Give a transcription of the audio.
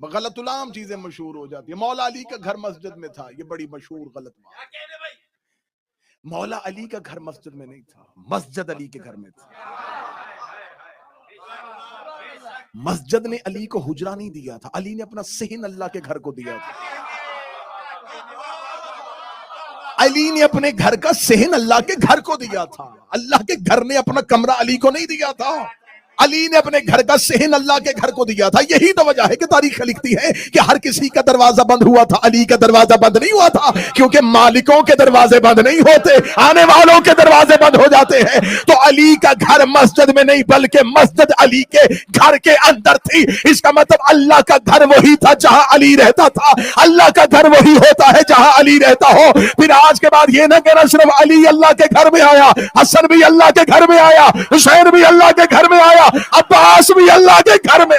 गलतुलाम चीजें मशहूर हो जाती है। मौला अली का घर मस्जिद में था, ये बड़ी मशहूर गलत बात। मौला अली का घर मस्जिद में नहीं था, मस्जिद अली के घर में था। मस्जिद ने अली को हुजरा नहीं दिया था, अली ने अपना सेहन अल्लाह के घर को दिया था। अली ने अपने घर का सेहन अल्लाह के घर को दिया था। अल्लाह के घर ने अपना कमरा अली को नहीं दिया था, अली ने अपने घर का सेहन अल्लाह के घर को दिया था। यही तो वजह है कि तारीख लिखती है कि हर किसी का दरवाजा बंद हुआ था, अली का दरवाजा बंद नहीं हुआ था, क्योंकि मालिकों के दरवाजे बंद नहीं होते, आने वालों के दरवाजे बंद हो जाते हैं। तो अली का घर मस्जिद में नहीं बल्कि मस्जिद अली के घर के अंदर थी। इसका मतलब अल्लाह का घर वही था जहां अली रहता था, अल्लाह का घर वही होता है जहां अली रहता हो। फिर आज के बाद ये ना कहना सिर्फ अली अल्लाह के घर में आया, हसन भी अल्लाह के घर में आया, हुसैन भी अल्लाह के घर में आया, अब्बास भी अल्लाह के घर में।